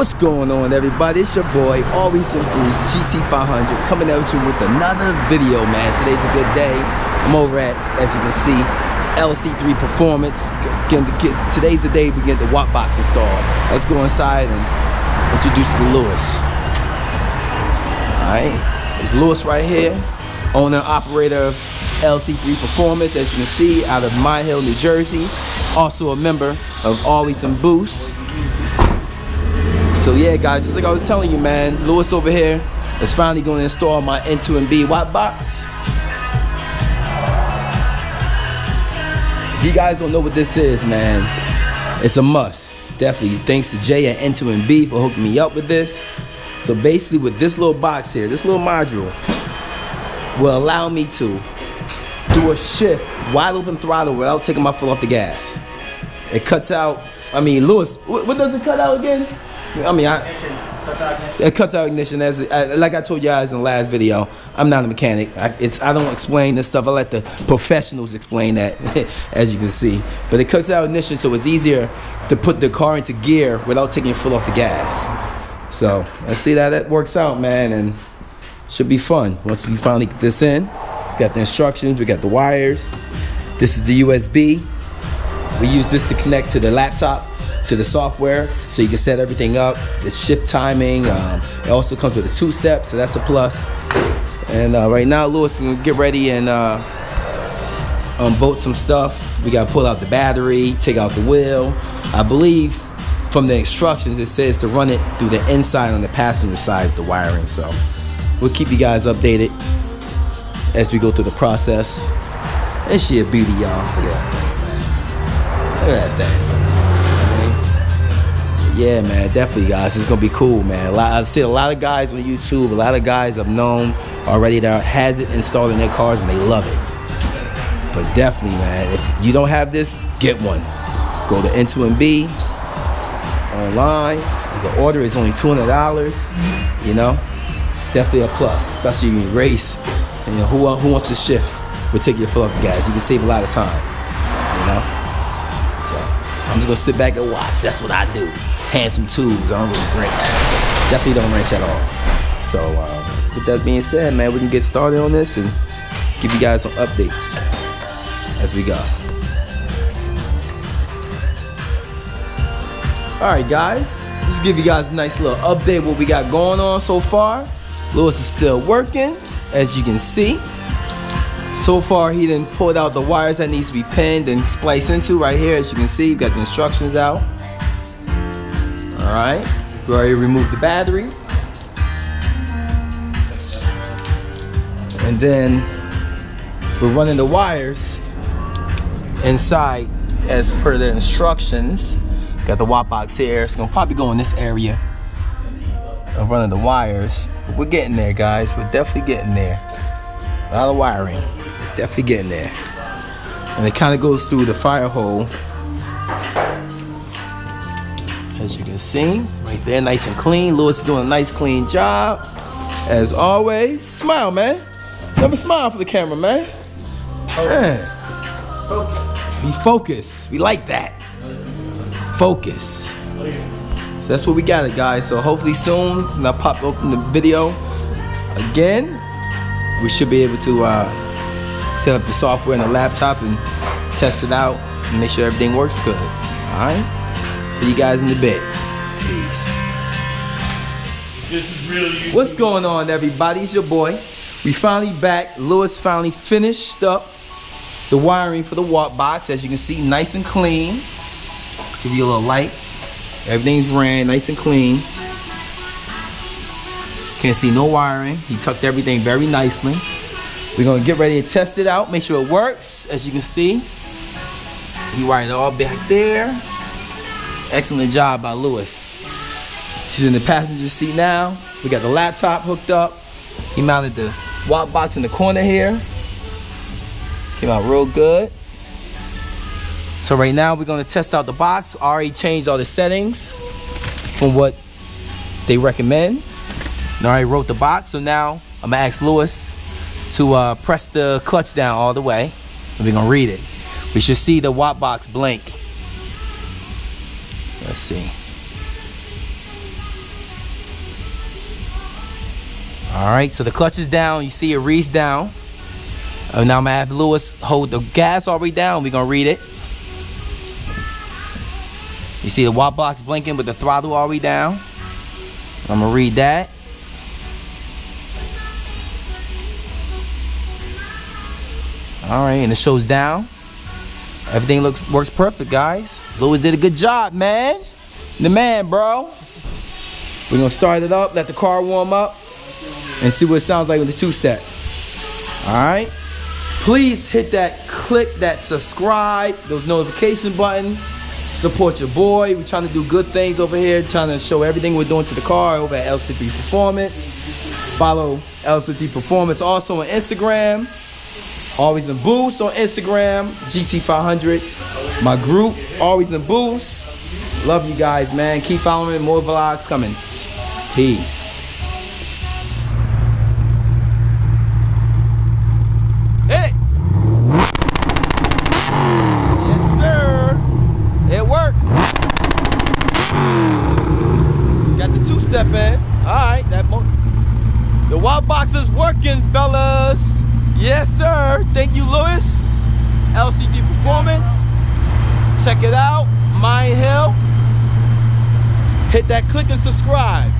What's going on, everybody? It's your boy, Always in Boost, GT500, coming at you with another video, man. Today's a good day. I'm over at, as you can see, LC3 Performance. Today's the day we get the WOT box installed. Let's go inside and introduce to Lewis. Alright, it's Lewis right here, owner and operator of LC3 Performance, as you can see, out of Mile Hill, New Jersey. Also a member of Always in Boost. So yeah, guys, just like I was telling you, man, Lewis over here is finally going to install my N2MB WOT box. If you guys don't know what this is, man, it's a must. Definitely thanks to Jay at N2MB for hooking me up with this. So basically with this little box here, this little module will allow me to do a shift, wide open throttle without taking my foot off the gas. It cuts out, Lewis, what does it cut out again? It cuts out ignition. Like I told you guys in the last video, I'm not a mechanic. I don't explain this stuff. I let the professionals explain that, as you can see. But it cuts out ignition, so it's easier to put the car into gear without taking your foot off the gas. So let's see how that works out, man, and should be fun once we finally get this in. We got the instructions, we got the wires. This is the USB. We use this to connect to the laptop, to the software, so you can set everything up. It's shift timing. It also comes with a 2-step, so that's a plus. And right now, Lewis is gonna get ready and unbolt some stuff. We gotta pull out the battery, take out the wheel. I believe from the instructions it says to run it through the inside on the passenger side of the wiring. So we'll keep you guys updated as we go through the process. And she a beauty, y'all. Look at that thing, man. Look at that thing. Yeah, man, definitely, guys. It's gonna be cool, man. I've seen a lot of guys on YouTube, a lot of guys I've known already that has it installed in their cars and they love it. But definitely, man, if you don't have this, get one. Go to N2MB online. The order is only $200. You know, it's definitely a plus, especially when you race. And you know, who wants to shift? We'll take your foot off the gas. You can save a lot of time. You know. So I'm just gonna sit back and watch. That's what I do. Hand some tools. I don't really wrench. Definitely don't wrench at all. So with that being said, man, we can get started on this and give you guys some updates as we go. Alright, guys, just give you guys a nice little update what we got going on so far. Lewis is still working, as you can see. So far, he done pulled out the wires that needs to be pinned and spliced into right here. As you can see, we've got the instructions out. Alright, we already removed the battery. And then we're running the wires inside as per the instructions. Got the WOT box here. It's gonna probably go in this area of running the wires. But we're getting there, guys. We're definitely getting there. A lot of wiring. Definitely getting there. And it kind of goes through the fire hole. As you can see, right there, nice and clean. Lewis is doing a nice, clean job. As always. Smile, man. Never smile for the camera, man. Man. We focus. We like that. Focus. So that's what we got it, guys. So hopefully soon, when I pop open the video again, we should be able to set up the software in the laptop and test it out and make sure everything works good. Alright? See you guys in a bit. Peace. This is real YouTube. What's going on, everybody? It's your boy. We finally back. Lewis finally finished up the wiring for the WOT box. As you can see, nice and clean. Give you a little light. Everything's ran nice and clean. Can't see no wiring. He tucked everything very nicely. We're gonna get ready to test it out, make sure it works. As you can see, he wired it all back there. Excellent job by Lewis. He's in the passenger seat now. We got the laptop hooked up. He mounted the WOT box in the corner here. Came out real good. So right now we're gonna test out the box. I already changed all the settings from what they recommend. I already wrote the box, so now I'm gonna ask Lewis to press the clutch down all the way, and we're gonna read it. We should see the WOT box blink. Let's see. Alright, so the clutch is down. You see it reads down. Now I'm gonna have Lewis hold the gas all the way down. We're gonna read it. You see the WOT box blinking with the throttle all the way down. I'm gonna read that. Alright, and it shows down. Everything works perfect, guys. Lewis did a good job, man. The man, bro. We're gonna start it up, let the car warm up, and see what it sounds like with the two-step. Alright. Please hit that, click that subscribe, those notification buttons. Support your boy. We're trying to do good things over here, trying to show everything we're doing to the car over at L53 Performance. Follow L53 Performance also on Instagram. Always in Boost on Instagram. GT500. My group, Always in Boost. Love you guys, man. Keep following me. More vlogs coming. Peace. Hit it. Yes, sir. It works. Got the two-step in. All right, the WOT box is working, fellas. Yes, sir. Thank you, Lewis. LCD Performance. Check it out. Mine Hill. Hit that click and subscribe.